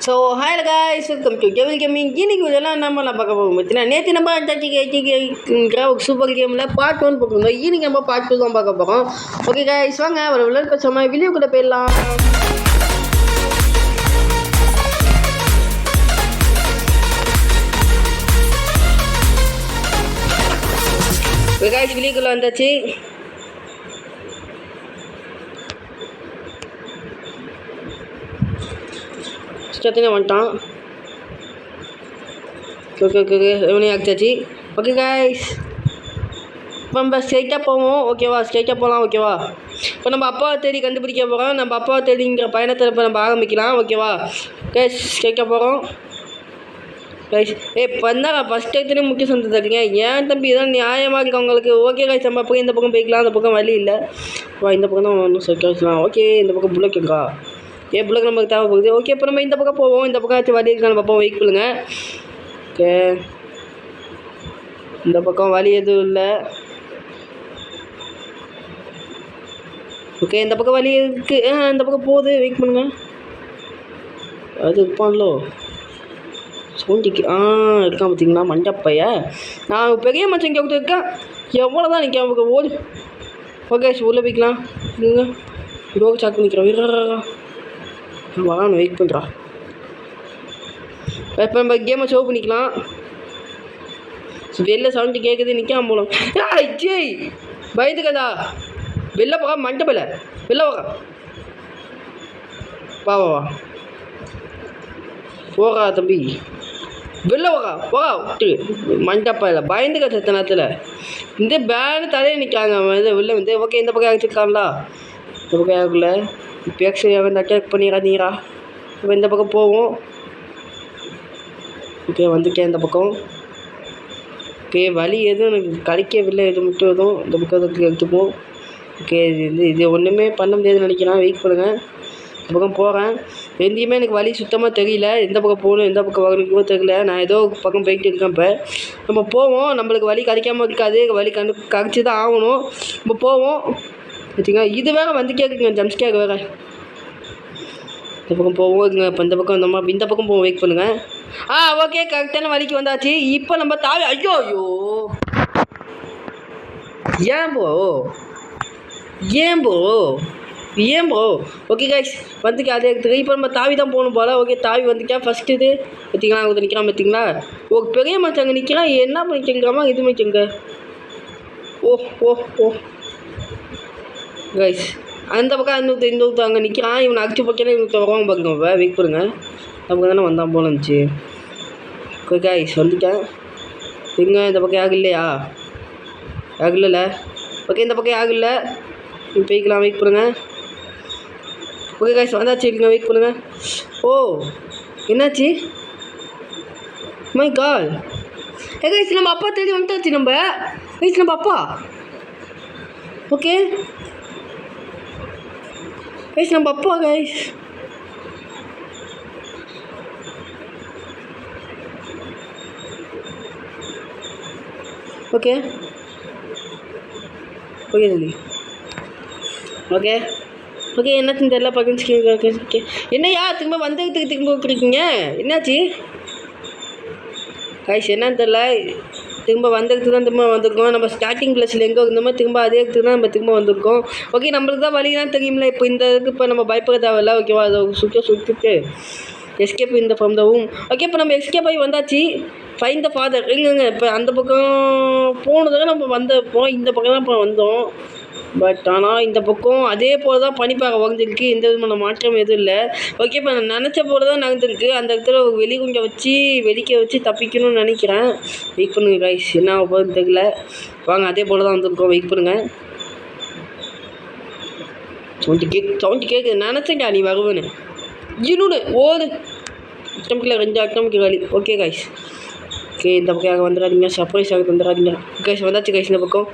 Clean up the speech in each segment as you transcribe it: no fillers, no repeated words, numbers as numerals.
So hi guys, welcome to devil gaming. இன்னைக்கு இதெல்லாம் நம்மளாம் பார்க்க போகும் பார்த்தீங்கன்னா, நேற்று நம்ம அண்டாட்டிக்கிற ஒரு சூப்பர் கேமில் பார்ட் 1 போட்டிருந்தோம். இன்னைக்கு நம்ம பார்ட் 2 தான் பார்க்க போகிறோம். ஓகே காய்ஸ், வாங்க ஒரு விளையாட்டு பேசாம வீடியோ கூட போயிடலாம். காய்ஸ் வீடியோக்குள்ளே வந்தாச்சு. ஸ்டார்டிங் வந்துட்டான். ஓகே எவனையும் ஆச்சாச்சு. ஓகே காய்ஸ், இப்போ நம்ம ஸ்ட்ரைட்டாக போவோம். ஓகேவா, ஸ்ட்ரைட்டாக போகலாம். ஓகேவா, இப்போ நம்ம அப்பாவை தேடி கண்டுபிடிக்க போகிறோம். நம்ம அப்பாவை தேடிங்கிற பயணத்தை இப்போ நம்ம ஆரம்பிக்கலாம். ஓகேவா கைஸ், ஸ்ட்ரைட்டாக போகிறோம் கைஸ். இப்போ தான் ஃபஸ்ட் டைத்துலேயும் முக்கிய சொந்தம் தருங்க. ஏன் தம்பி இதான் நியாயமாக இருக்கு உங்களுக்கு. ஓகே கைஸ், நம்ம அப்போ இந்த பக்கம் போய்க்கலாம். அந்த பக்கம் வழி இல்லை. வா, இந்த பக்கம் தான் ஒன்றும் சொல்லிக்கலாம். ஓகே, இந்த பக்கம் புல்லக்குங்கா. புல்லக்கு நமக்கு தேவைப்படுது. ஓகே, இப்போ நம்ம இந்த பக்கம் போவோம். இந்த பக்கம் வழி இருக்கா நம்ம பார்ப்போம். வெயிட் பண்ணுங்க. ஓகே, இந்த பக்கம் வழி எதுவும் இல்லை. ஓகே, இந்த பக்கம் வழி இருக்குது. இந்த பக்கம் போகுது. வெயிட் பண்ணுங்க. அது இருப்பான்லோ சோண்டிக்கு. இருக்கான் பார்த்தீங்களா மண்டப்பைய. நான் பெரிய மச்சம் இங்கே இருக்கேன். எவ்வளோ தான் நிற்க நமக்கு ஓடு. ஓகே, உள்ளே போய்க்கலாம். இல்லைங்க இதோ சாக்கு நிற்கிறோம். வரான்னு வெயிட் பண்ணுறா. இப்போ நம்ம கேமை ஷோ பண்ணிக்கலாம். வெளில சவுண்டு கேட்குது. நிற்காம போகலாம். ஜெய் பயந்துக்கதா. வெளில போக மண்டபல. வெளில போக வா போகா தம்பி. வெளில போகா விட்டு மண்டப்பல பயந்துக்க சத்த நேரத்தில் இந்த பேனு தலையை நிற்காங்க. இது வெளில வந்து ஓகே, இந்த பக்கம் அழைச்சிருக்காங்களா? இந்த பக்கம் யாருக்குள்ள இப்போ எக்ஸ்ட்ரா வந்து அட்டாக் பண்ணிடாதீங்கடா. இப்போ இந்த பக்கம் போவோம். ஓகே, வந்துட்டேன் இந்த பக்கம். ஓகே, வழி எதுவும் எனக்கு கிடைக்கவில்லை. இது மட்டும் எதுவும் இந்த பக்கம் எடுத்துப்போம். ஓகே, இது ஒன்றுமே பண்ண முடியாதுன்னு நினைக்கிறேன். வெயிட் பண்ணுங்கள். இந்த பக்கம் போகிறேன். எங்கேயுமே எனக்கு வழி சுத்தமாக தெரியல. எந்த பக்கம் போகணும் எந்த பக்கம் வரணுமோ தெரியல. நான் ஏதோ பக்கம் போய்கிட்டு இருக்கேன். இப்போ நம்ம போவோம். நம்மளுக்கு வழி கிடைக்காம இருக்காது. வழி கழிச்சு தான் ஆகணும். நம்ம போவோம். வச்சுங்க. இது வேறு வந்து கேட்குங்க ஜம்ஸ்கேக் வேறு. இந்த பக்கம் போவோம். இப்போ இந்த பக்கம் வந்தோமா இந்த பக்கம் போவோம். வெயிட் பண்ணுங்கள். ஓகே, கரெக்டான வழிக்கு வந்தாச்சு. இப்போ நம்ம தாவி. ஐயோ ஏன் ப்ரோ ஓகே கைஸ், வந்துக்க அதே எடுத்துக்க. இப்போ நம்ம தாவி தான் போகணும் போல். ஓகே, தாவி வந்துக்கா. ஃபஸ்ட்டு இது பார்த்தீங்களா அங்கே நிற்கிறான் பார்த்தீங்களா. ஒரு பெரிய மச்சம் அங்கே நிற்கிறான். என்ன பண்ணிக்கிறோமா இது பண்ணிக்கோங்க. ஓ கைஸ், அந்த பக்கம் இந்த அங்கே நிற்கிறான். இவனை அடிச்சு போட்டாலே இவனுக்கு வருவாங்க பாருங்க. வெயிட் பண்ணுங்க. நமக்கு தானே வந்தான் போல இருந்துச்சு. ஓகே கைஸ், வந்துட்டேன். எங்கே இந்த பக்கம் யாரும் இல்லையா? யாரும் இல்லைல்ல. ஓகே, இந்த பக்கம் யாரும் இல்லை. நீங்கள் போய்க்கலாம். வெயிட் பண்ணுங்கள். ஓகே கைஸ், வந்தாச்சு. இருக்குங்க. வெயிட் பண்ணுங்கள். என்னாச்சு? My call. கைஸ், நம்ம அப்பா தேடி வந்துட்டாச்சு. நம்ம அப்பா. ஓகே கைஸ், நம்ம அப்பா கைஸ். ஓகே தம்பி. ஓகே என்னாச்சுன்னு தெரியல. பக்கத்து என்னையா திரும்ப வந்ததுக்கு திரும்ப கொடுக்குறீங்க? என்னாச்சு கைஸ்? என்னன்னு தெரில. திரும்ப வந்ததுக்கு தான் திரும்ப வந்திருக்கோம். நம்ம ஸ்டார்டிங் ப்ளஸில் எங்கே இருந்தோமோ திரும்ப அதே இடத்துக்கு தான் நம்ம திரும்ப வந்திருக்கோம். ஓகே, நம்மளுக்கு தான் வழிதான் தெரியுமில்ல. இப்போ இந்த இதுக்கு இப்போ நம்ம பயப்பட தேவையில்ல. ஓகேவா, அதை சுற்றிட்டு எஸ்கேப் இந்த ஃப்ரம் த ரூம். ஓகே, இப்போ நம்ம எஸ்கேப் ஆகி வந்தாச்சு. Find the father. இல்லைங்க, இப்போ அந்த பக்கம் போனதாக நம்ம வந்தப்போம். இந்த பக்கம் தான் இப்போ வந்தோம். பட் ஆனால் இந்த பக்கம் அதே போல் தான் பனிப்பாக வளர்ந்துருக்கு. எந்த விதமான மாற்றம் எதுவும் இல்லை. ஓகே, இப்போ நான் நினச்ச போல தான் நடந்துருக்கு. அந்த இடத்துல வெளி கொஞ்சம் வெளிக்க வச்சு தப்பிக்கணும்னு நினைக்கிறேன். வெயிட் பண்ணுங்க கைஸ், என்ன ஆக போகுதுன்னு தெரியல. வாங்க, அதே போல் தான் வந்திருக்கோம். வெயிட் பண்ணுங்கள். சவுண்டு கேட்குது. நினச்சேங்க நீ வருவேன்னு. இன்னொன்று ஓடு அட்டமிக்கில் 2 அட்டமிக்கு வழி. Okay guys. ஓகே, இந்த பக்கம் வந்துடாதீங்க. சர்ப்ரைஸ் ஆக வந்துடாதீங்க. கைஸ், வந்தாச்சு கைஸ். இந்த பக்கம்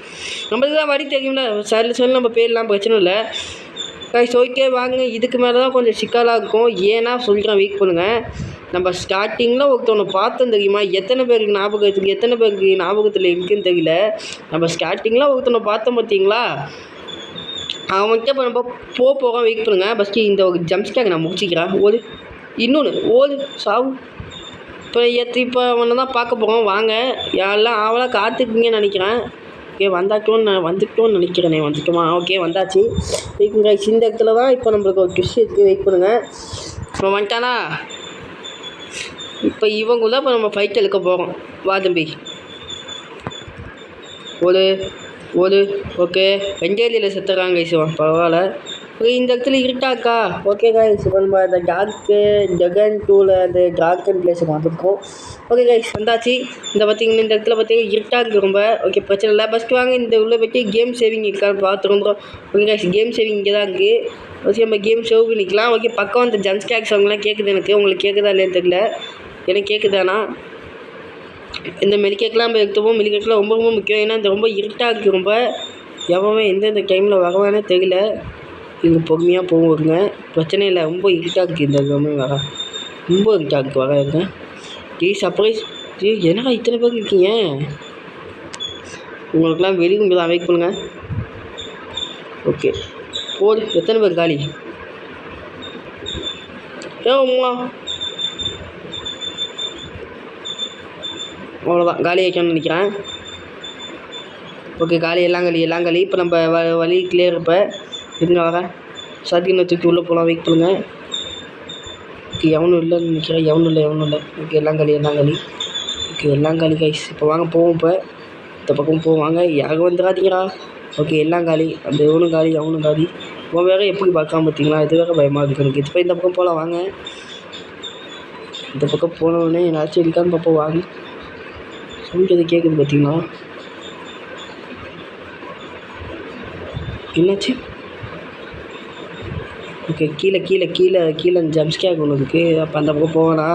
நம்மளுக்கு தான் வழி தெரியும்ல. சொல்லி நம்ம போயிடலாம், பிரச்சனை இல்லை கைஸ். ஓகே வாங்க. இதுக்கு மேலே தான் கொஞ்சம் சிக்கலாக இருக்கும். ஏன்னா சொல்கிறேன், வெயிட் பண்ணுங்கள். நம்ம ஸ்டார்டிங்கில் ஒருத்தவனை பார்த்தோம் தெரியுமா? எத்தனை பேருக்கு ஞாபகத்தில் இருக்குதுன்னு தெரியல. நம்ம ஸ்டார்டிங்கில் ஒருத்தவனை பார்த்தோம் பார்த்தீங்களா? அவன்கிட்ட இப்போ நம்ம போகிறோம். வெயிட் பண்ணுங்கள். ஃபஸ்ட்டு இந்த ஒரு ஜம்ப் ஸ்கேர் நான் முடிச்சிக்கிறேன். இன்னொன்று ஓடு சாவு. இப்போ அவனை தான் பார்க்க போகிறோம். வாங்க யாரெல்லாம் ஆவலாக காத்துக்குங்கன்னு நினைக்கிறேன். ஓகே வந்துட்டோன்னு நினைக்கிறேனே. வந்துட்டோமா? ஓகே வந்தாச்சு. வெயிட் கைஸ், இந்த இடத்துல தான் இப்போ நம்மளுக்கு ஒரு ட்விஸ்ட் இருக்குது. வெயிட் பண்ணுங்கள். இப்போ வந்துட்டானா? இப்போ இவங்க தான் இப்போ நம்ம ஃபைட் எடுக்க போகிறோம். வா தம்பி ஓடு. ஓகே வெங்கேலியில் செத்துறாங்க கைஸ். பரவாயில்ல. இந்த இடத்துல இருட்டாக்கா. ஓகே கைஸ், இப்போ நம்ம அந்த ஜகன் 2ல் அந்த டார்க்கன் பிளேஸுக்கு வந்திருக்கோம். ஓகே கைஸ் வந்தாச்சு. பார்த்தீங்கன்னா இந்த இடத்துல பார்த்தீங்கன்னா இருட்டாக இருக்குது ரொம்ப. ஓகே பிரச்சனை இல்லை. ஃபஸ்ட்டு வாங்க இந்த உள்ளே போய்ட்டு கேம் சேவிங் இருக்கான்னு பார்த்துருந்தோம். ஓகே கைஸ், கேம் சேவிங் இங்கே தான் இருக்குது. ஓகே நம்ம கேம் சேவ் பண்ணிக்கலாம். ஓகே பக்கம் அந்த ஜம்ஸ்கேக்ஸ் அவங்களாம் கேட்குது எனக்கு. உங்களுக்கு கேட்குதா இல்லைன்னு தெரியல. எனக்கு கேட்குதாண்ணா? இந்த மெலிக்கேக்கெலாம் நம்ம எடுத்துப்போம். மெலிக்கேக்கெலாம் ரொம்ப ரொம்ப முக்கியம். ஏன்னா இந்த ரொம்ப இருட்டாக இருக்குது ரொம்ப. எவன் எந்தெந்த டைமில் வரவானே தெரியல. இங்கே பொறுமையாக போகுங்க, பிரச்சனை இல்லை. ரொம்ப இருட்டாக இருக்குது இந்த எல்லாமே வர. ரொம்ப இருட்டாக இருக்குது வர இருக்கேன். சர்ப்ரைஸ். என்னடா இத்தனை பேர் இருக்கீங்க? உங்களுக்குலாம் வெளியே தான் வெயிட் பண்ணுங்கள். ஓகே போடு. எத்தனை பேர் காலி? உமா அவ்வளோதான், காலி ஆகிக்கணும்னு நினைக்கிறேன். ஓகே காலி, எல்லாம் காலி. இப்போ நம்ம வழி கிளியர். இப்போ எங்கே வர சத்தியனை தூக்கி உள்ளே போகலாம். வெயிட் பண்ணுங்கள். ஓகே எவனும் இல்லைன்னு நினைக்கிறேன். எவனும் இல்லை. ஓகே எல்லாம் காலி. ஓகே எல்லாம் காலி கைஸ். இப்போ வாங்க போவோம். இப்போ இந்த பக்கம் போவாங்க. யாரும் வந்துடாதீங்கடா. ஓகே எல்லாம் காலி. அந்த எவனும் காலி. இவன் வேறு எப்படி பார்க்காம பார்த்தீங்களா? இது வேறு பயமாக இருக்குது எனக்கு. இப்போ இந்த பக்கம் போகலாம் வாங்க. இந்த பக்கம் போனோடனே என்னாச்சும் இருக்கான்னு பார்ப்போம் வாங்க. சமைக்கிறது கேட்குது பார்த்தீங்களா? என்னாச்சு? ஓகே கீழே ஜம்ஸ்கேக் ஒன்று இருக்குது. அப்போ அந்த பக்கம் போவேனா?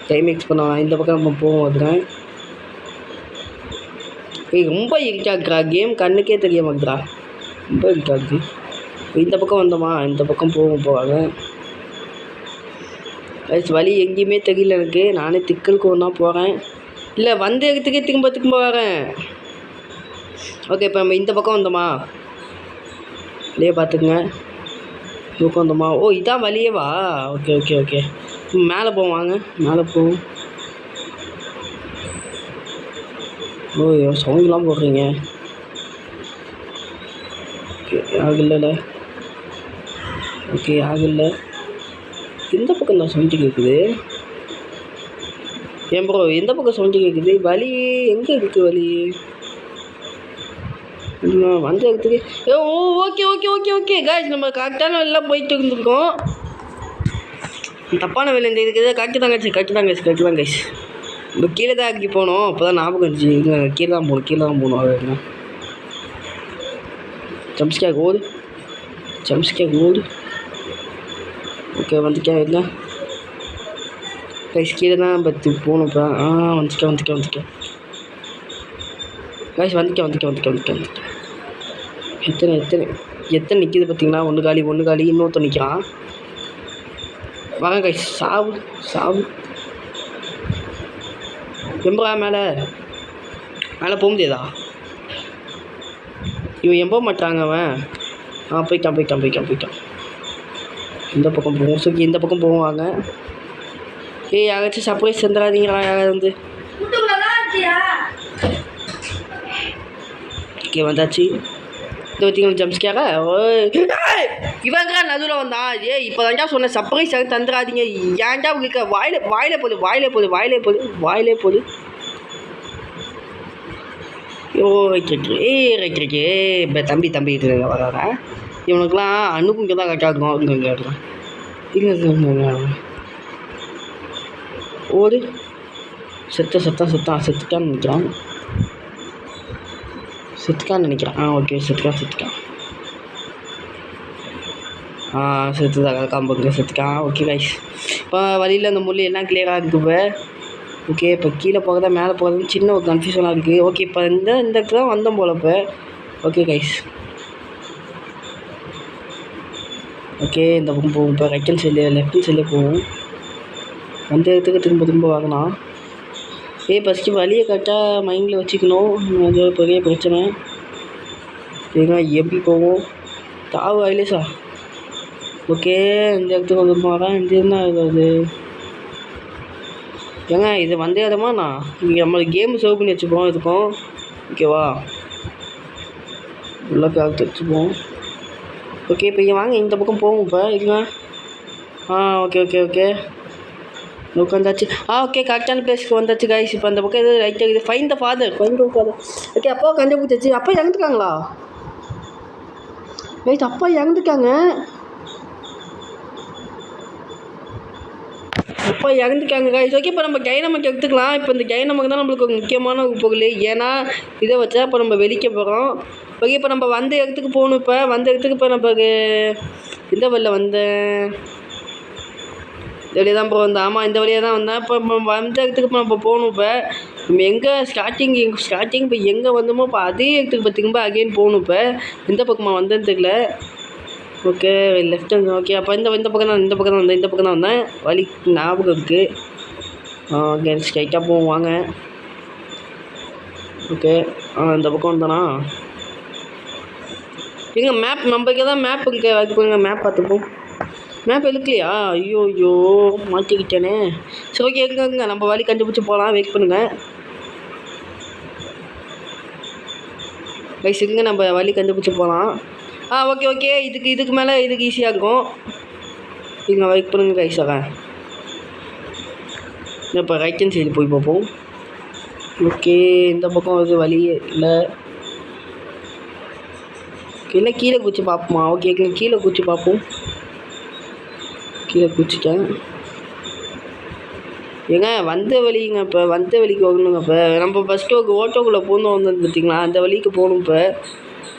டைம் எக்ஸ் பண்ணுவேன். இந்த பக்கம் நம்ம போவோம். அதுதான் ரொம்ப இருட்டாக்குறா கேம். கண்ணுக்கே தெரிய மாட்டேறா. ரொம்ப இருட்டாக்கு. இந்த பக்கம் வந்தோமா? இந்த பக்கம் போவாங்க. வழி எங்கேயுமே தெரியல எனக்கு. நானே திக்கலுக்கு ஒன்றா போகிறேன். இல்லை வந்த இடத்துக்கே திரும்ப வரேன். ஓகே இப்போ நம்ம இந்த பக்கம் வந்தோமா? இல்லையே பார்த்துக்குங்க. தூக்கம் வந்தோமா? ஓ இதான் வழியேவா? ஓகே மேலே போவோம் வாங்க. மேலே போவோம். ஓ சவுண்ட்லாம் போடுறீங்க. ஓகே ஆகல. ஓகே ஆகல. இந்த பக்கம் தான் சவுண்டு கேட்குது. ஏன் ப்ரோ எந்த பக்கம் சவுண்டு கேட்குது? வழி எங்கே இருக்குது? வழி வந்த இடத்துக்கு. ஓகே காய்ஸ், நம்ம கரெக்டான எல்லாம் போயிட்டு இருந்துருக்கோம். தப்பான வேலை இந்த இதுக்கு கரெக்டு தான் கைஸ். இப்போ கீழே தான் இறக்கி போனோம். அப்போ தான் ஞாபகம் இருந்துச்சு. இங்கே கீழே தான் போகணும். அது ஜம்ஸ்கேக் ஓடு. ஓகே வந்துட்டேன். இல்லை கைஸ் கீழே தான் பத்து போகணும். இப்போ வந்துட்டேன் கைஸ். வந்துட்டேன். எத்தனை நிற்கிது பார்த்தீங்களா? ஒன்று காலி. இன்னொருத்தன் நிற்கிறான். வாங்க கைஸ். சாவு எம்பா மேலே போக முடியாதா? இவன் எம்ப மாட்டாங்க அவன். போயிட்டான். இந்த பக்கம் போவோம். சுக்கி இந்த பக்கம் போவாங்க. யாராச்சும் சர்ப்ரைஸ் தந்துடாதீங்களா? யாராவது வந்து. ஓகே வந்தாச்சு. இந்த பார்த்தீங்கன்னா ஜம்ஸ்கேரா? இவங்க நடுவில் வந்தான். இப்போ தான்டா சொன்னேன் சர்ப்ரைஸ் தந்துடாதீங்க. ஏன்டா உங்களுக்கு வாயிலே போகுது. ரைட். இப்போ தம்பி இது வர இவனுக்குலாம் அனுப்பும் இங்கே தான் கரெக்டாக இருக்கும். இங்கே ஓடு. செத்துட்டான்னு நினைக்கிறான். ஓகே செத்துட்டான். செத்துட்டான். ஓகே கைஸ், இப்போ வழியில் அந்த முள் எல்லாம் கிளியராக இருக்குது. ஓகே இப்போ கீழே போகிறதா மேலே போகிறதுன்னு சின்ன ஒரு கன்ஃபியூஷனாக இருக்குது. ஓகே இப்போ இந்த இடத்துல தான் வந்தோம் போல் இப்போ. ஓகே கைஸ், ஓகே இந்த பக்கம் போகும். இப்போ ரைட் ஹேண்ட் சைட்லேயே லெஃப்ட் ஹேண்ட் சைட்லேயே போகும். அந்த இடத்துக்கு திரும்ப வாங்கலாம். ஃபஸ்ட்டு வழியை கரெக்டாக மைண்டில் வச்சுக்கணும். அது ஒரு பெரிய பிரச்சனை. சரிங்களா? எப்படி போவோம்? தாவு ஐலேஸா? ஓகே இந்த இடத்துக்கு வந்துருமா இந்த என்ன இது ஏங்க இது வந்த இடமா நான் இங்கே நம்ம கேம் சேவ் பண்ணி வச்சுப்போம் இதுக்கும் ஓகேவா உள்ள காத்து வச்சுப்போம் ஓகே இப்போ இங்கே வாங்க இந்த பக்கம் போவோம் இப்போ இல்லைங்க ஓகே ஓகே ஓகே உட்காந்தாச்சு ஓகே கரெக்டான பிளேஸ்க்கு வந்தாச்சு கைஸ் இப்போ அந்த பக்கம் எது ரைட்டாக இது ஃபைன் த ஃபாதர் ஓகே அப்பா கண்டுபிடிச்சாச்சு அப்பா இறந்துட்டாங்களா ரைட் அப்பா இறந்துட்டாங்க அப்பா இறந்துட்டாங்க கைஸ் ஓகே இப்போ நம்ம டைனமிக் எடுத்துக்கலாம் இப்போ இந்த டைனமிக் தான் நம்மளுக்கு ஒரு முக்கியமான ஒரு பொருள் ஏன்னா இதை வச்சா இப்போ நம்ம வெளிக்க போகிறோம் ஓகே இப்போ நம்ம வந்த இடத்துக்கு போகணும் இப்போ வந்த இடத்துக்கு இப்போ நம்ம இந்த வழியில் வந்தேன் இந்த வழியாக தான் இப்போ வந்தேன் ஆமாம் இந்த வழியாக தான் வந்தேன் இப்போ வந்த இடத்துக்கு இப்போ நம்ம போகணும் இப்போ நம்ம எங்கே ஸ்டார்டிங் இப்போ எங்கே வந்தோமோ இப்போ அதே இடத்துக்கு இப்போ திரும்ப அகைன் போகணும் இப்போ எந்த பக்கமாக வந்தேன்னு தெரியல ஓகே லெஃப்ட் ஹேண்ட் ஓகே அப்போ இந்த பக்கம் தான் இந்த பக்கம் தான் வந்தேன் வழி ஞாபகம் இருக்குது ஓகே ஸ்ட்ரைட்டாக போவோம் வாங்க ஓகே இந்த பக்கம் வந்தானா எங்க மேப் நம்மளுக்கு தான் மேப் இங்கே வைக்கோங்க மேப் பார்த்துப்போம் மேப் எழுக்கலையா ஐயோ மாட்டிக்கிட்டேனே சரி ஓகே எங்க நம்ம வழி கண்டுபிடிச்சி போகலாம் வெயிட் பண்ணுங்கள் கைஸ் எங்கே நம்ம வழி கண்டுபிடிச்சி போகலாம் ஓகே ஓகே இதுக்கு மேலே இதுக்கு ஈஸியாக இருக்கும் இங்கே வெயிட் பண்ணுங்க கைஸ் இப்போ ரைட் ஹேண்ட் சைடு போய் பார்ப்போம் ஓகே இந்த பக்கம் இது வழியே இல்லை கீழே குச்சி பார்ப்போமா ஓகே கீழே குச்சி பார்ப்போம் கீழே குச்சிட்டேன் ஏங்க வந்த வழிங்க இப்போ வந்த வழிக்கு வரணுங்க இப்போ நம்ம ஃபஸ்ட்டு ஒரு ஓட்டோக்குள்ளே பூந்து வந்தது பார்த்தீங்களா அந்த வழிக்கு போகணும் இப்போ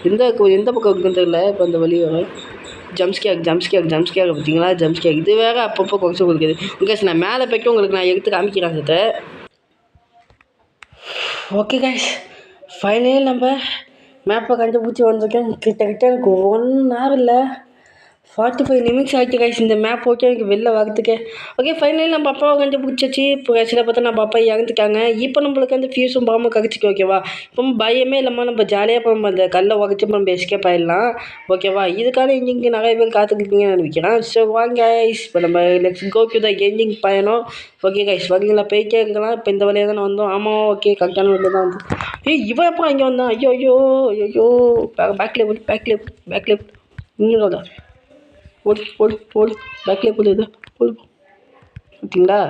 எந்த பக்கம் இருக்குன்னு தெரியல இப்போ அந்த வழி வர ஜம்ஸ்கேக் பார்த்தீங்களா ஜம்ஸ்கேக் இது வேறு அப்பப்போ குறைச்சி கொடுக்குது ஓகே நான் மேலே போய்ட்டு உங்களுக்கு நான் எடுத்து காமிக்கிறேன் சார் ஓகே கைஸ் ஃபைனலி நம்ம மேப்பை கண்டுபிடிச்சி வந்திருக்கேன் கிட்ட எனக்கு 1 hour இல்லை 45 நிமிஷம் ஆகிட்டு கைஸ் இந்த மேப் ஓகே எனக்கு வெளில வரதுக்கு ஓகே ஃபைனலி நம்ம அப்பாவை கண்டுபிடிச்சி இப்போ கடைசியில் பார்த்தா நம்ம அப்பா இறந்துட்டாங்க இப்போ நம்மளுக்கு வந்து ஃபியூஸும் பாம்பு கழிச்சிக்கு ஓகேவா இப்போ பயமே இல்லாமல் நம்ம ஜாலியாக இப்போ நம்ம அந்த கல்லை உடச்சி நம்ம எஸ்கேப் ஆகிடலாம் ஓகேவா இதுக்கான இங்கே நிறைய பேர் காத்துக்கிட்டீங்கன்னு நினைக்கிறேன் ஸோ வாங்க கைஸ் இப்போ நம்ம let's go to the ending பயணம் ஓகே கைஸ் வரீங்களா போயிட்டே இருக்கலாம் இப்போ இந்த வழியாக தானே வந்தோம் ஆமாம் ஓகே கரெக்டான வழியில் தான் வந்து இவன் எப்போ இங்கே வந்தான் ஐயோ பேக்லேயே இங்கே போடு பேக்லேயே போடு ஓகேங்களா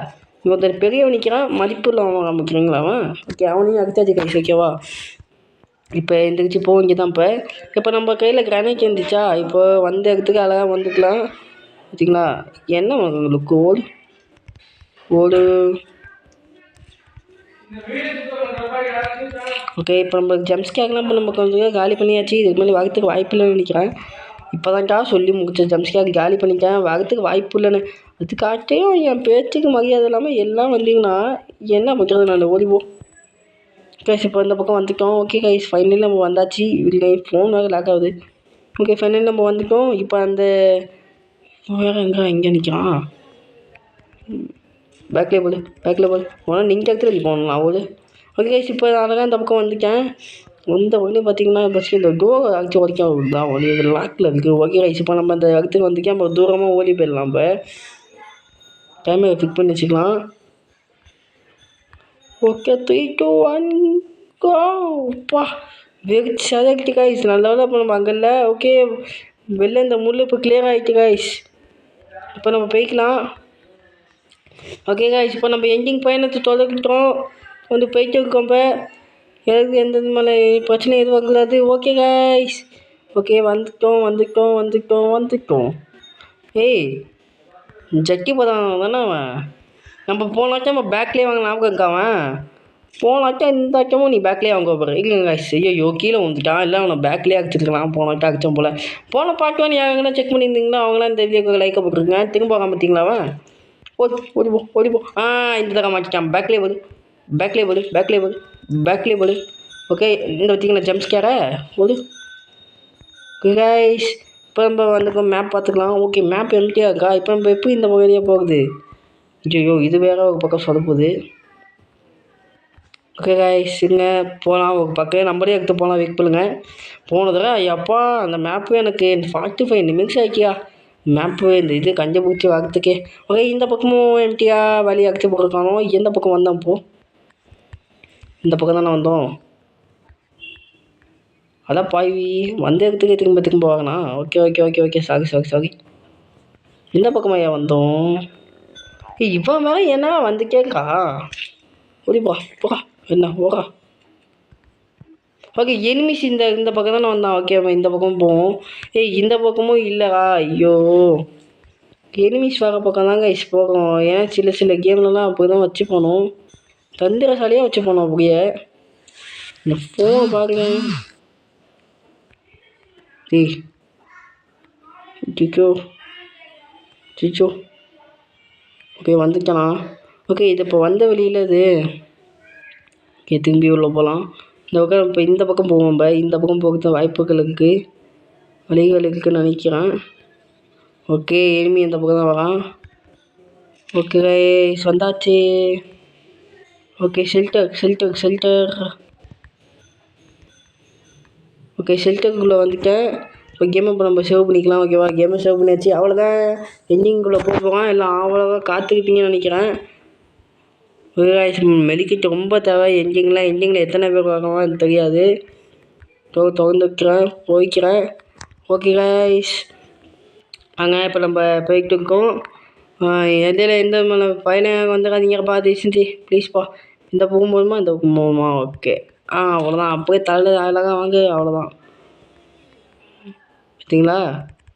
இவன் பெரியவன் நிற்கிறான் மதிப்பு இல்லாமல் ஆரம்பிக்கிறீங்களா அவன் ஓகே அவனையும் அடுத்தாச்சு கைஸ் ஓகேவா இப்போ எந்திரிச்சு போக இங்கே தான் இப்போ நம்ம கையில் கிரானைட் இருந்துச்சா இப்போ வந்த இடத்துக்கு அழகாக வந்துக்கலாம் ஓகேங்களா என்ன உங்களுக்கு ஓடு ஓகே இப்போ நம்ம ஜம்ஸ்கேக்லாம் இப்போ நம்ம கொஞ்சம் காலி பண்ணியாச்சு இதுக்கு மேலே வரத்துக்கு வாய்ப்பு இல்லைன்னு நினைக்கிறேன் இப்போ தான்டா சொல்லி முடிச்ச ஜம்ஸ்கேக் காலி பண்ணிட்டேன் வரத்துக்கு வாய்ப்பு இல்லைன்னு அதுக்காட்டையும் என் பேச்சுக்கு மரியாதை இல்லாமல் எல்லாம் வந்தீங்கன்னா என்ன பண்ணுறது நான் ஓடிவோம் கைஸ் இப்போ இந்த பக்கம் வந்துட்டோம் ஓகே கைஸ் ஃபைனலி நம்ம வந்தாச்சு இல்லை ஃபோன் வேறு லாக் ஆகுது ஓகே ஃபைனலி நம்ம வந்துட்டோம் இப்போ அந்த வேறு எங்கே நிற்கிறான் பேக்லேயே போடு உடனே நீங்கள் இடத்துல போகணும் நான் ஓகே கைஸ் இப்போ அழகாக இந்த பக்கம் வந்துட்டேன் இந்த வழி பார்த்தீங்கன்னா ஃபஸ்ட்டு இந்த டோர் அடிச்சு உடைக்க தான் ஒளி இது லாக்கில் இருக்குது ஓகே ரைஸ் இப்போ நம்ம அந்த இடத்துக்கு வந்துக்கேன் நம்ம தூரமாக ஓடி போயிடலாம் இப்போ டைமை ஃபிக் பண்ணி வச்சுக்கலாம் ஓகே 3 2 1 கோப்பா வெறிச்சதாகிட்டு கைஸ் நல்லா இப்போ நம்ம அங்கே இல்லை ஓகே வெளில இந்த முள் இப்போ கிளியர் ஆகிட்டு கைஸ் இப்போ நம்ம போய்க்கலாம் ஓகே கைஸ் இப்போ நம்ம எண்டிங் பயணத்தை தொடங்கிட்டோம் வந்து போயிட்டு இருக்கோம் இப்போ எனக்கு எந்த மேலே பிரச்சனை எதுவும் வரக்கூடாது ஓகே கைஸ் ஓகே வந்துட்டோம் ஏய் ஜட்டி பதம் தானே அவன் நம்ம போனாச்சும் நம்ம பேக்லேயே வாங்க ஞாபகம் இருக்காவன் போனாச்சும் இந்த ஆட்டமும் நீ பேக்லேயே வாங்க போகிற இல்லைங்க கைஸ் ஐயோ கீழே வந்துட்டான் இல்லை அவனை பேக்லேயே அடிச்சிருக்கலாம் போனாச்சும் அடித்தோம் போன பாட்டுவான் யாருங்கன்னா செக் பண்ணியிருந்தீங்களா அவங்களாம் இந்த வீடியோக்கு லைக்கை போட்டுருங்க திரும்ப வாங்க பார்த்தீங்களா அவன் ஓடிப்போ இந்த தடவை மாட்டிட்டான் பேக்லேயே போடு ஓகே இந்த பார்த்தீங்களா ஜம்ஸ்கேரை போடு கைஸ் இப்போ நம்ம வந்து மேப் பார்த்துக்கலாம் ஓகே மேப் எம்டியாக இருக்கா இப்போ நம்ம எப்படி இந்த வழியாக போகுது ஐயோ இது வேறு ஒரு பக்கம் சொதப்புது ஓகே கைஸ் இருங்க போகலாம் ஒரு பக்கம் நம்பரே எடுத்து போகலாம் வெயிட் பண்ணுங்கள் போனதில் ஐயாப்பா அந்த மேப்பு எனக்கு 45 நிமிஷம் ஆக்கியா மேப்பு இந்த இது கஞ்ச பூச்சி வாரத்துக்கே. ஓகே இந்த பக்கமும் எம்டியாக வழி அடிச்சு போட்டுருக்கானோ. எந்த பக்கம் வந்தோம் இப்போது? இந்த பக்கம் தானே வந்தோம். அதான் பாய்வி வந்த இடத்துக்கே திரும்ப திரும்ப வாங்கினா. Okay okay okay okay sorry. இந்த பக்கமாக ஐயா வந்தோம். இவன் வேற என்ன வந்து கேட்கா ஓடிப்பா போகா என்ன போகா. ஓகே எனிமிஸ் இந்த பக்கம் தானே வந்தான். ஓகே இந்த பக்கம் போவோம். இந்த பக்கமும் இல்லைடா. ஐயோ எனிமிஸ் வர பக்கம் தாங்க போகும். ஏன்னா சில கேம்லலாம் அப்படி தான் வச்சு போகணும். தந்திரசாலியாக வச்சு போனோம். அப்படியே இந்த ஃபோன் பாருங்க. சிச்சோ ஓகே வந்துட்டானா. ஓகே இது இப்போ வந்த வெளியில் இது. ஓகே திரும்பி உள்ள போகலாம். இந்த பக்கம் இப்போ இந்த பக்கம் போவோம். இந்த பக்கம் போகிறது வாய்ப்புகளுக்கு வழிகளுக்குன்னு நினைக்கிறேன். ஓகே எனிமி இந்த பக்கம் தான் வரான். ஓகே வந்தாச்சு. Okay shelter. ஓகே ஷெல்டருக்குள்ளே வந்துட்டேன். இப்போ கேமை இப்போ நம்ம சேவ் பண்ணிக்கலாம். ஓகேவா கேமை சேவ் பண்ணியாச்சு. அவ்வளோதான் என்ஜின்குள்ளே போகிறோம். எல்லாம் அவ்வளோதான் காத்துக்கிட்டீங்கன்னு நினைக்கிறேன். மெடிக்கிட்டு ரொம்ப தேவை. என்ஜினில் எத்தனை பேர் வாங்குவான்னு தெரியாது. திறந்து வைக்கிறேன் போய்க்கிறேன். ஓகே கைஸ் வாங்க இப்போ நம்ம போய்கிட்டு இருக்கோம். இடையில எந்த பயணம் வந்துடாதீங்கப்பா தயவுசெஞ்சு ப்ளீஸ்ப்பா. இந்த பக்கம் போகுமா இந்த பக்கம் போகுமா? ஓகே அவ்வளோதான். அப்படியே தலை அழகாக வாங்க அவ்வளோதான். பார்த்தீங்களா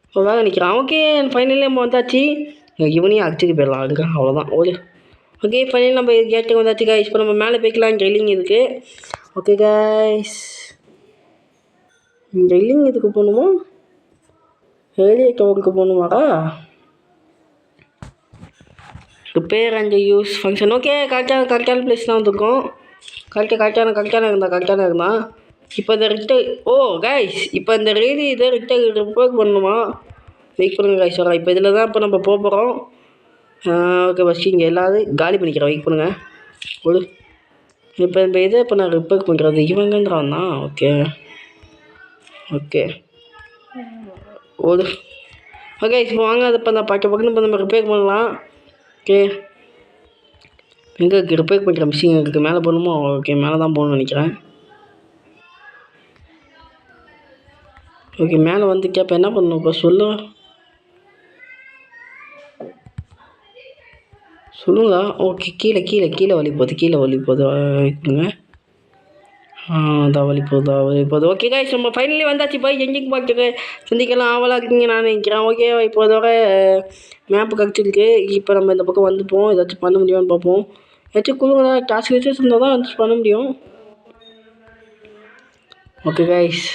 இப்போ வேக நிற்கிறான். ஓகே ஃபைனலி நம்ம வந்தாச்சு. இவனையும் அடிச்சுட்டு போயிடலாம். அதுக்கு அவ்வளோதான் ஓகே ஃபைனலி நம்ம கேட்டுக்கு வந்தாச்சு கைஸ். இப்போ நம்ம மேலே போய்க்கலாம். ட்ரில்லிங் இருக்குது. ஓகே கைஸ் ட்ரில்லிங் இதுக்கு போகணுமா? ஹேலிய டவருக்கு போகணுமாடா? Repair and use function. Okay கரெக்டான பிளேஸ் தான் வந்துருக்கோம். கரெக்டான இருந்தான். இப்போ இந்த கைஸ் இப்போ இந்த இதை ரிப்பேர் பண்ணணுமா? வெயிட் பண்ணுங்கள் கைஸ் வரலாம். இப்போ இதில் தான் இப்போ நம்ம போகிறோம். ஓகே ஃபஸ்ட்டு இங்கே எல்லாரும் காலி பண்ணிக்கிறேன். வெயிட் பண்ணுங்கள் இப்போ இந்த இதை இப்போ நான் ரிப்பேர் பண்ணுறது இவங்கன்றான் தான். ஓகே ஓகே இப்போ வாங்க அதை இப்போ நான் பக்கன்னு இப்போ நம்ம ரிப்பேர் பண்ணலாம். ஓகே எங்கே இருக்குது ரிப்பேர் பண்ணுற மிஷின் இருக்குது? மேலே போகணுமா? ஓகே மேலே தான் போகணும்னு நினைக்கிறேன். ஓகே மேலே வந்து கேட்ப என்ன பண்ணணும் இப்போ சொல்லுங்களா? ஓகே கீழே வழி போகுது வைக்குங்க. அதான் வழி போகுது. ஓகே கைஸ் நம்ம ஃபைனலி வந்தாச்சு. போய் எங்கேயும் பார்த்துட்டு சந்திக்கலாம் ஆவலாக இருக்கீங்க நான் நினைக்கிறேன். ஓகே இப்போ அதோட மேப்பு கிடச்சிருக்கு. இப்போ நம்ம இந்த பக்கம் வந்துப்போம். ஏதாச்சும் பண்ண முடியும்னு பார்ப்போம். ஏதாச்சும் கொடுங்களா? டாஸ்க் வச்சு இருந்தால் தான் ஏதாச்சும் பண்ண முடியும். ஓகே கைஸ்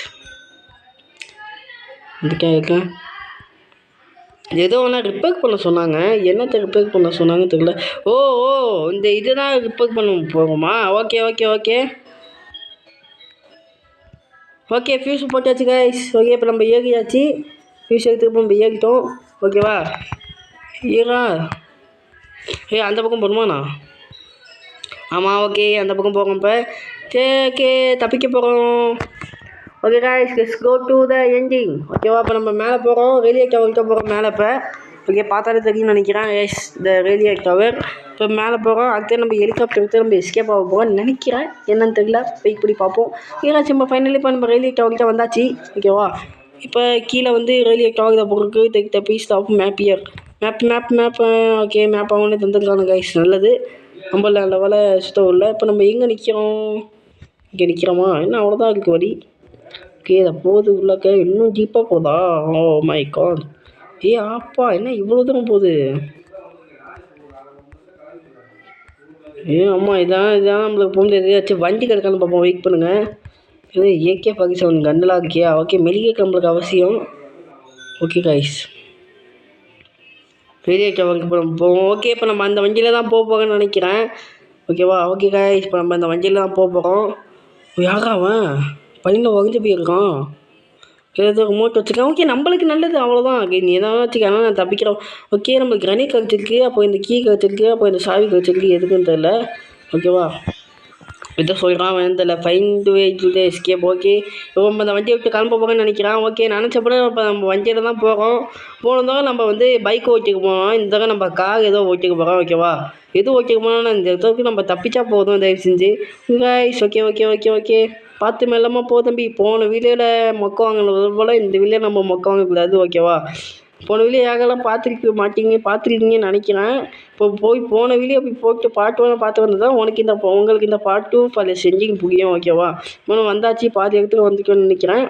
இருக்கேன். ஏதோ ஒன்றா ரிப்பேர் பண்ண சொன்னாங்க. என்னத்தை ரிப்பேர் பண்ண சொன்னாங்கன்னு தெரியல. இந்த இது தான் ரிப்பேர் பண்ண போகுமா? ஓகே ஃபியூஸ் போட்டாச்சு கைஸ். ஓகே இப்போ நம்ம ஏறியாச்சு. ஃபியூஸ் எடுத்துக்கு நம்ம ஏறிட்டோம். ஓகேவா அந்த பக்கம் போகணுமாண்ணா? ஆமாம் ஓகே அந்த பக்கம் போகிறோம். இப்போ ஓகே தப்பிக்க போகிறோம். Okay guys let's go to the ending. ஓகேவா இப்போ நம்ம மேலே போகிறோம். ரேலியே டவர்கிட்ட போகிறோம் மேலே. இப்போ ஓகே பார்த்தாலே தெரியும்னு நினைக்கிறேன். இந்த ரேலியே டவர் இப்போ மேலே போகிறோம். அடுத்து நம்ம ஹெலிகாப்டர் எடுத்து நம்ம எஸ்கேப் ஆக போகிறோம் நினைக்கிறேன். என்னன்னு தெரியல. வெயிட் பண்ணி பார்ப்போம். ஏதாச்சும் நம்ம ஃபைனலி இப்போ நம்ம ரேலியே டவர்கிட்ட வந்தாச்சு. ஓகேவா இப்போ கீழே வந்து ரேலியே டவர் தான் போகிறதுக்கு take the piece of map here. Map okay map அவனே தந்துருக்கானு கைஸ். நல்லது. நம்ம லெவலை சுத்தம் இல்லை. இப்போ நம்ம எங்கே நிற்கிறோம்? இங்கே நிற்கிறோமா? என்ன அவ்வளோதான் இருக்குது வழி. ஓகே இதை போகுது உள்ளக்க. இன்னும் ஜீப்பாக போதா? Oh my God. ஆப்பா என்ன இவ்வளோ தூரம் போகுது? ஆமாம் இதான் நம்மளுக்கு போகுது. எதாச்சும் வண்டி கிடக்கான்னு பார்ப்போம். வெயிட் பண்ணுங்கள். AK-47 கன்னெலாம் இருக்கியா? ஓகே மெலிகேக்கு நம்மளுக்கு அவசியம். ஓகே கைஸ் பெரிய டவருக்கு இப்போ நம்ம போவோம். ஓகே இப்போ நம்ம அந்த வண்டியில் தான் போகணும்னு நினைக்கிறேன். ஓகேவா ஓகே கைஸ் இப்போ நம்ம அந்த வண்டியில் தான் போகிறோம். யாரா அவன் பையனில் உடஞ்சி போயிருக்கான். ஏதோ ரிமோட் வச்சுருக்கான். ஓகே நம்மளுக்கு நல்லது. அவ்வளோதான். நீ எதாவது வச்சுக்கலாம் நான் தப்பிக்கிறோம். ஓகே நம்மளுக்கு கிரனேட் கிடச்சிருக்கு. அப்போ இந்த கீ கிடச்சிருக்கு. அப்போ இந்த சாவி கிடச்சிருக்கு. எதுக்குன்னு தெரியல. ஓகேவா இதை சொல்கிறான் வேந்தல find way to the escape. Okay இப்போ நம்ம அந்த வண்டியை விட்டு கிளம்ப போகிறேன்னு நினைக்கிறான். ஓகே நினச்சப்பட இப்போ நம்ம வண்டியில் தான் போகிறோம். போனதாக நம்ம வந்து பைக் ஓட்டிக்க போகிறோம். இந்த தடவை நம்ம கார் ஏதோ ஓட்டிக்க போகிறோம். ஓகேவா எது ஓட்டிக்க போகிறோம்னா இந்த இடத்துக்கு நம்ம தப்பிச்சா போதும் தயவு செஞ்சு guys. Okay okay okay okay பார்த்து மெல்லமாக போ தம்பி. போன வீடியோவில் மொக்க வாங்கினது போல் இந்த வீடியோ நம்ம மொக்க வாங்கக்கூடாது. ஓகேவா போன வீடியோ யாரெல்லாம் பார்த்துருக்கீங்கன்னு நினைக்கிறேன். இப்போ போன வீடியோ போய் போட்டு பாட்டு வேணும் பார்த்து வந்தது தான் உங்களுக்கு இந்த பாட்டும் பல செஞ்சுக்கு புரியும். ஓகேவா இன்னும் வந்தாச்சு பாதி இடத்துல வந்துக்கணும்னு நினைக்கிறேன்.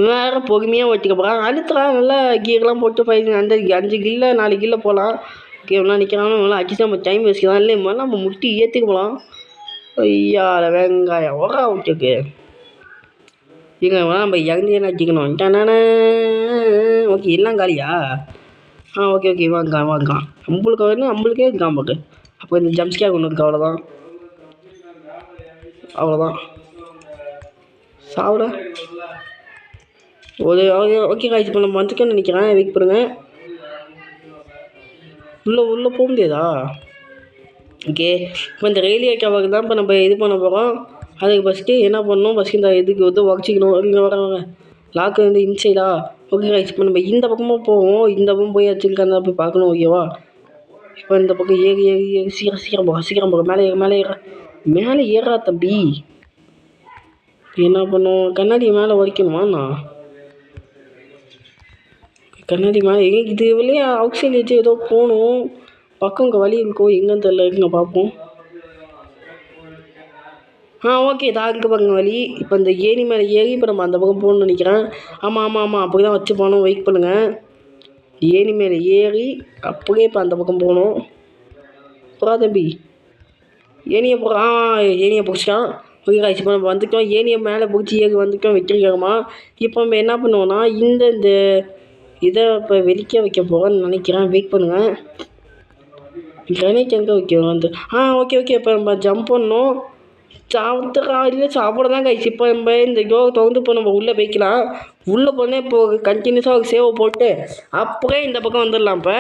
வேறு பொறுமையாக ஓட்டிக்க போகிறான். அடுத்தலாம் நல்லா கீரெலாம் போட்டு 5 கில்ல 4 கில்ல போகலாம். ஓகே ஒன்றா நிற்கிறானு நல்லா அடிச்சு நம்ம டைம் வேஸ்ட்லாம் இல்லை. முதல்ல நம்ம முட்டி ஏற்றிக்க போகலாம். ஐயா வெங்காயம் ஓரா விட்டுக்கு இங்கே நம்ம இறந்து என்ன அடிக்கணும். ஓகே எல்லாம் காலியா? ஓகே ஓகே வாங்க நம்மளுக்கு வரணும் நம்மளுக்கே இருக்கான் போட்டு. அப்போ இந்த ஜம்ஸ்கேர் ஒன்று இருக்குது. அவ்வளோதான் சாப்பிட ஓகே காய்ச்சி இப்போ நம்ம வந்துக்கன்னு நினைக்கிறேன். வெயிட் பண்ணுங்கள். உள்ளே போக முடியாதா? ஓகே இப்போ இந்த ரயில்வே கவருக்கு தான் இப்போ நம்ம இது பண்ண போகிறோம். அதுக்கு ஃபஸ்ட்டு என்ன பண்ணணும், ஃபஸ்ட்டு இந்த இதுக்கு வந்து உடச்சிக்கணும். இங்கே வர லாக்கு வந்து இன்சைடா. ஓகே ரைட் இப்போ நம்ம இந்த பக்கமாக போவோம். இந்த பக்கம் போய் வச்சுருக்காங்க போய் பார்க்கணும். ஓகேவா இப்போ இந்த பக்கம் ஏறி சீக்கிரம் போக மேலே ஏறா தம்பி. என்ன பண்ணும் கண்ணாடி மேலே உடைக்கணுமா? கண்ணாடி மேலே இது வழியா அவுட் சைடு வச்சு ஏதோ போகணும். பக்கம் இங்கே வழி இருக்கும் எங்கேன்னு தெரியல. இருக்குங்க பார்ப்போம். ஓகே தாக்கு பக்கம் வழி. இப்போ இந்த ஏணி மேலே ஏறி இப்போ நம்ம அந்த பக்கம் போகணும்னு நினைக்கிறேன். ஆமாம் அப்படி தான் வச்சு போகணும். வெயிட் பண்ணுங்கள். ஏணி மேலே ஏறி அப்படியே இப்போ அந்த பக்கம் போகணும். போகிறா தம்பி ஏனியை பிடிச்சிட்டான். ஓகே காய்ச்சி இப்போ நம்ம வந்துட்டோம். ஏனியை மேலே பிடிச்சி ஏறி வந்துட்டோம் வெற்றிகரமாக. இப்போ நம்ம என்ன பண்ணுவோன்னா இந்த இதை இப்போ வெளிக்க வைக்க போகிறோன்னு நினைக்கிறேன். வெயிட் பண்ணுங்கள். கிரனைட் எங்கே வைக்கணும் வந்து ஓகே இப்போ நம்ம ஜம்ப் பண்ணோம். சாப்பிட தான் கைச்சு. இப்போ நம்ம இந்த யோகை திறந்து இப்போ நம்ம உள்ளே வைக்கலாம். உள்ளே போனே இப்போ கண்டினியூஸாக ஒரு சேவை போட்டு அப்படியே இந்த பக்கம் வந்துடலாம். இப்போ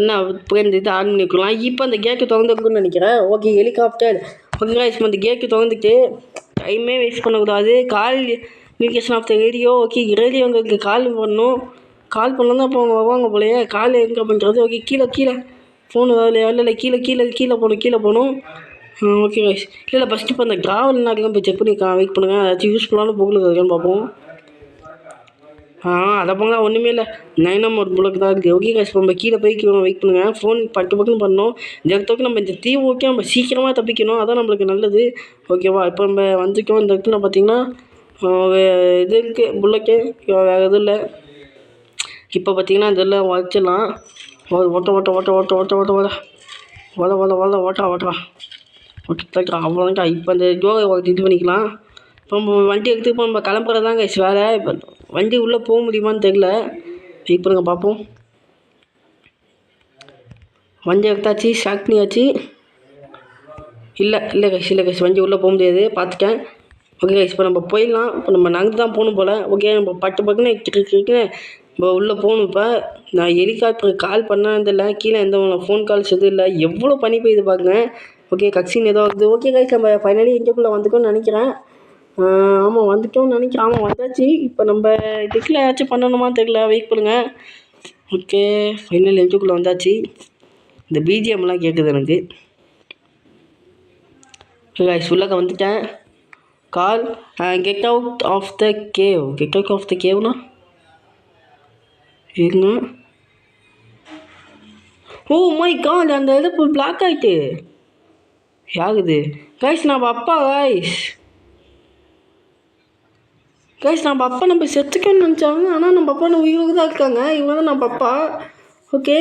என்ன இப்போ இந்த இது ஆன் பண்ணிக்கலாம். இப்போ அந்த கேட்டு திறந்துருக்குன்னு நினைக்கிறேன். Okay helicopter. ஓகே இப்போ அந்த கேட்டு திறந்துட்டு டைமே வேஸ்ட் பண்ணக்கூடாது. Call communication of the radio. Okay radio உங்களுக்கு கால் பண்ணணும். கால் பண்ணலாம் தான் இப்போ அவங்க வருவாங்க போலையே. கால் எங்கே பண்ணுறது? ஓகே கீழே ஃபோனு இல்லை கீழே போகணும். ஓகே கைஸ் இல்லை ஃபஸ்ட்டு இப்போ அந்த ட்ராவல் நாக்கெலாம் போய் செக் பண்ணி வெயிட் பண்ணுங்கள். ஏதாச்சும் யூஸ்ஃபுல்லான பொருள் இருக்கான்னு பார்ப்போம். அதை போங்க ஒன்றுமே இல்லை. 9 நம்பர் புல்லக்கு தான் இருக்குது. ஓகே கைஸ் நம்ம கீழே போய் வெயிட் பண்ணுங்கள். ஃபோன் பட்டுன்னு பண்ணணும். இந்த நம்ம இந்த தீவு ஓகே நம்ம சீக்கிரமாக தப்பிக்கணும். அதான் நம்மளுக்கு நல்லது. ஓகேவா இப்போ நம்ம வந்துட்டோம். இந்த இடத்துல பார்த்தீங்கன்னா இது இருக்குது புல்லக்கு. வேறு எதுவும் இல்லை. இப்போ பார்த்தீங்கன்னா இதெல்லாம் வச்சிடலாம். ஓட்டா அவ்வளோதான்க்கா. இப்போ அந்த யோகா இது பண்ணிக்கலாம். இப்போ நம்ம வண்டி எடுத்து இப்போ நம்ம கிளம்புறது தாங்க வேறு. இப்போ வண்டி உள்ளே போக முடியுமான்னு தெரியல. வெயிட் பண்ணுங்க பார்ப்போம். வண்டி எடுத்தாச்சு ஸ்டார்ட் பண்ணியாச்சு. இல்லை கைஸ் வண்டி உள்ளே போக முடியாது பார்த்துட்டேன். ஓகே கைஸ் இப்போ நம்ம போயிடலாம். இப்போ நம்ம நகர்ந்து தான் போகணும் போல். ஓகே நம்ம பட்டுன்னு இப்போ உள்ளே போகணும். இப்போ நான் ஹெலிகாப்டருக்கு கால் பண்ணதில்லை. கீழே எந்த ஃபோன் கால்ஸ் எதுவும் இல்லை. எவ்வளோ பனி பெய்யுது பாருங்க. ஓகே கக்ஸின் ஏதோ இருக்குது. ஓகே கைஸ் நம்ம ஃபைனலி எங்கேக்குள்ளே வந்துட்டோம்னு நினைக்கிறேன். வந்துட்டோம்னு நினைக்கிறேன். வந்தாச்சு. இப்போ நம்ம இதுக்குள்ள ஏதாச்சும் பண்ணணுமான்னு தெரியல. வெயிட் பண்ணுங்கள். ஓகே ஃபைனலி எங்கேக்குள்ளே வந்தாச்சு. இந்த பிஜிஎம்லாம் கேட்குது எனக்கு. ஓகே கைஸ் உள்ளக்க வந்துட்டேன். கால் கெட் அவுட் ஆஃப் த கேவ்னா ஏங்க. ஓ மை காட் அந்த இது பிளாக் ஆகிட்டு யாகுது கைஸ். நம்ம அப்பா நம்ம செத்துக்கன்னு நினச்சாங்க. ஆனால் நம்ம அப்பா உயிரோடு தான் இருக்காங்க. இவங்க தான் நம்ம அப்பா. ஓகே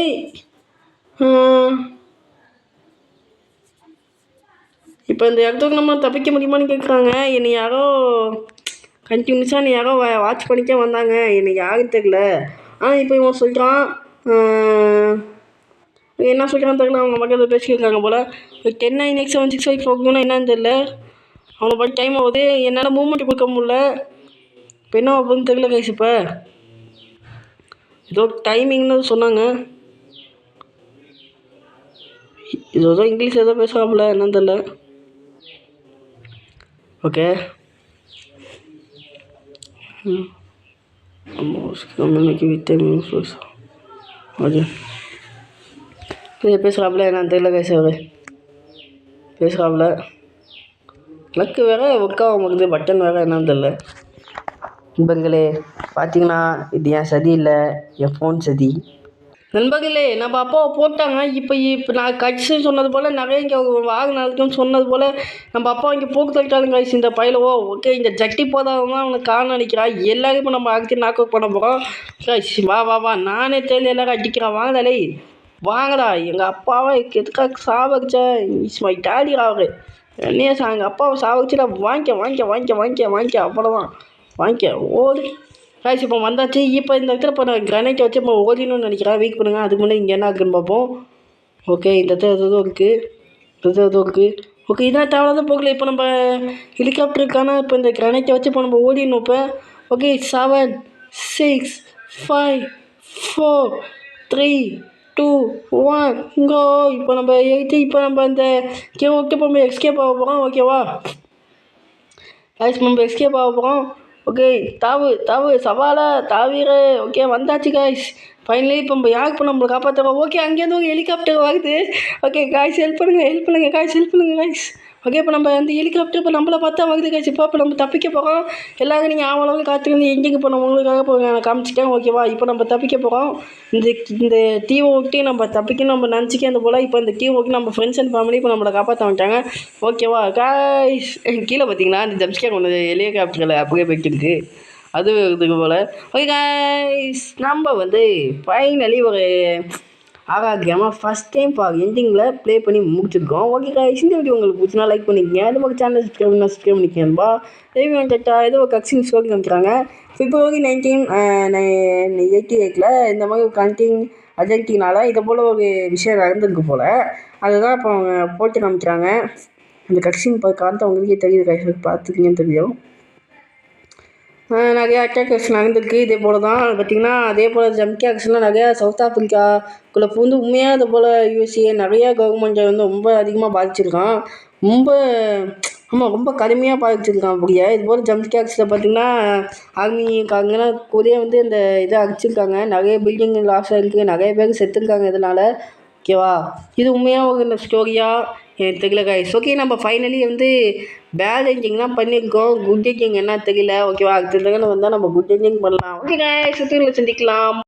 இப்போ இந்த இடத்துக்கு நம்ம தப்பிக்க முடியுமான்னு கேட்குறாங்க. என்னை யாரோ கண்டினியூஸாக யாரோ வாட்ச் பண்ணிக்க வந்தாங்க. என்னை யாருன்னு தெரியல. ஆனால் இப்போ இவன் சொல்கிறான் என்ன சொல்கிறான்னு தெரியல. அவங்க மக்கள் பேசியிருக்காங்க போல். 10-9-8-7-6-5 போகணும்னா என்னன்னு தெரியல. அவனை பார்த்து டைம் ஆகுது. என்னால் மூவ்மெண்ட் கொடுக்க முடியல. இப்போ என்ன ஆகுதுன்னு தெரியல கைஸ். இப்போ ஏதோ டைமிங்னு சொன்னாங்க. இது ஏதோ இங்கிலீஷ் ஏதோ பேசுகிறாப்புல என்னன்னு தெரியல. ஓகே கம்யூனிகேட் வித் ஓகே பேசுகிறாப்புல என்னன்னு தெரியல கைஸ். அவர் பேசுகிறாப்புல எனக்கு வேறு ஒர்க் ஆக மாட்டேங்குது பட்டன் வேறு என்னன்னு தெரில. நண்பர்களே பார்த்தீங்கன்னா இது என் சதி இல்லை, என் ஃபோன் சதி. நண்பர்களே நம்ம அப்பாவை போட்டாங்க. இப்போ நான் கட்சி சொன்னது போல் நிறைய இங்கே வாங்கினாலுக்குன்னு சொன்னது போல் நம்ம அப்பா இங்கே போக்கு தள்ளிட்டாலும் காய்ச்சி இந்த பயிலவோ. ஓகே இந்த ஜட்டி போதாதான் அவனுக்கு காரணம் நினைக்கிறான். எல்லாரும் இப்போ நம்ம அடுத்து நாக் அவுட் பண்ண போகிறோம். காய்ச்சி வா வா வா நானே தேடி எல்லாரும் அடிக்கிறான். வாங்கடா வாங்கடா. எங்கள் அப்பாவை எதுக்காக சாவடிச்சா இஸ் மை டேடி ஆகுது என்னையே எங்கள் அப்பாவை சாவடிச்சுடா. வாங்கிக்க அவ்வளோதான் வாங்கிக்க ஓடி காய்ச்சி. இப்போ வந்தாச்சு. இப்போ இந்த இடத்துல இப்போ நான் கிரானைட்டை வச்சு இப்போ ஓடிணும்னு நினைக்கிறேன். வீக் பண்ணுங்கள். அதுக்கு முன்னாடி இங்கே என்ன இருக்குன்னு பார்ப்போம். ஓகே இந்த இடத்துல எதுவும் இருக்குது. ஓகே இதெல்லாம் தேவையான போகல. இப்போ நம்ம ஹெலிகாப்டருக்கான இப்போ இந்த கிரானைட்டை வச்சு இப்போ நம்ம ஓடிடணும். இப்போ ஓகே 7 6 5 4 3 2 1 இங்கோ. இப்போ நம்ம இப்போ நம்ம இந்த விட்டு இப்போ நம்ம எஸ்கேப் ஆக போகிறோம். ஓகேவா காய்ஸ் நம்ம எஸ்கேப் ஆக போகிறோம். ஓகே தாவு சவாலா தாவீரு. ஓகே வந்தாச்சு காய்ஸ் ஃபைனலி. இப்போ நம்ம யாருக்கு இப்போ நம்மளை காப்பாற்றுறோம். ஓகே அங்கேருந்து ஒரு ஹெலிகாப்டர் வருது. ஓகே காய்ஸ் ஹெல்ப் பண்ணுங்கள் காய்ஸ். ஓகே இப்போ நம்ம அந்த ஹெலிகாப்டர் இப்போ நம்மளை பார்த்தா வருது காய்ச்சி. இப்போ நம்ம தப்பிக்க போகிறோம். எல்லாரும் நீங்கள் ஆவளவு காத்திருந்து எங்கேங்க இப்போ நம்ம உங்களுக்காக இப்போ நான் காமிச்சிட்டேன். ஓகேவா இப்போ நம்ம தப்பிக்க போகிறோம். இந்த தீவை விட்டு நம்ம தப்பிக்கணும் நம்ம நினச்சிக்க அந்த போல். இப்போ இந்த தீவை விட்டு நம்ம ஃப்ரெண்ட்ஸ் அண்ட் ஃபேமிலி இப்போ நம்மளை காப்பாற்ற வந்துட்டாங்க. ஓகேவா காய்ஸ் கீழே பார்த்தீங்களா அந்த ஜம்ஸ்கேர் ஒன்று ஹெலிகாப்டரில் அப்படியே போய்ட்டு இருக்கு. அது இதுக்கு போல். ஓகே காய்ஸ் நம்ம ஃபைனலி ஒரு ஆகாக்கியமாக ஃபஸ்ட் டைம் எண்டிங்கில் ப்ளே பண்ணி முடிச்சிருக்கோம். ஓகே காய்ஸ் இந்த வீடியோ உங்களுக்கு பிடிச்சினா லைக் பண்ணிக்கங்க. அது மாதிரி சேனல் சப்ஸ்கிரைப் பண்ணிக்கணும்பா. ஏதோ ஒரு கக்ஸின் ஸ்டோரி காமிக்கிறாங்க. February 1988 இந்த மாதிரி ஒரு கண்டிங் அர்ஜென்டினால இதை போல் ஒரு விஷயம் நடந்திருக்கு போல். அதுதான் இப்போ அவங்க போட்டு காமிக்கிறாங்க. அந்த கக்ஸின் காரணத்தை உங்களுக்கே தெரியுது காய்ஸ், பார்த்துக்கிங்கன்னு தெரியும். நிறையா அட்டாக்கர்ஸ் நடந்திருக்கு. இதே போல் தான் பார்த்திங்கன்னா அதே போல் ஜம்கி ஆக்ஷன்லாம் நிறையா சவுத் ஆஃப்ரிக்காக்குள்ளே பூந்து உண்மையாக இது போல் யூஎஸ்ஏ நிறையா கவர்மெண்ட்டை ரொம்ப அதிகமாக பாதிச்சிருக்கான். ரொம்ப கடுமையாக பாதிச்சிருக்கான். அப்படியே இது போல் ஜம்கி ஆக்ஸில் பார்த்திங்கன்னா ஆர்மிக்காரங்கலாம் கொரியா இந்த இதை அடிச்சிருக்காங்க. நிறைய பில்டிங் லாஸ் ஆகிருக்கு. நிறைய பேர் செத்துருக்காங்க இதனால். ஓகேவா இது உண்மையாக ஒரு ஸ்டோரியாக எனக்கு தெரியல காய்ஸ். ஓகே நம்ம ஃபைனலி பேட் எண்டிங் தான் பண்ணியிருக்கோம். குட் எண்டிங் என்ன தெரியல. ஓகேவா அடுத்த வந்தால் நம்ம குட் எண்டிங் பண்ணலாம். ஓகே காய்ஸ் சந்திக்கலாம்.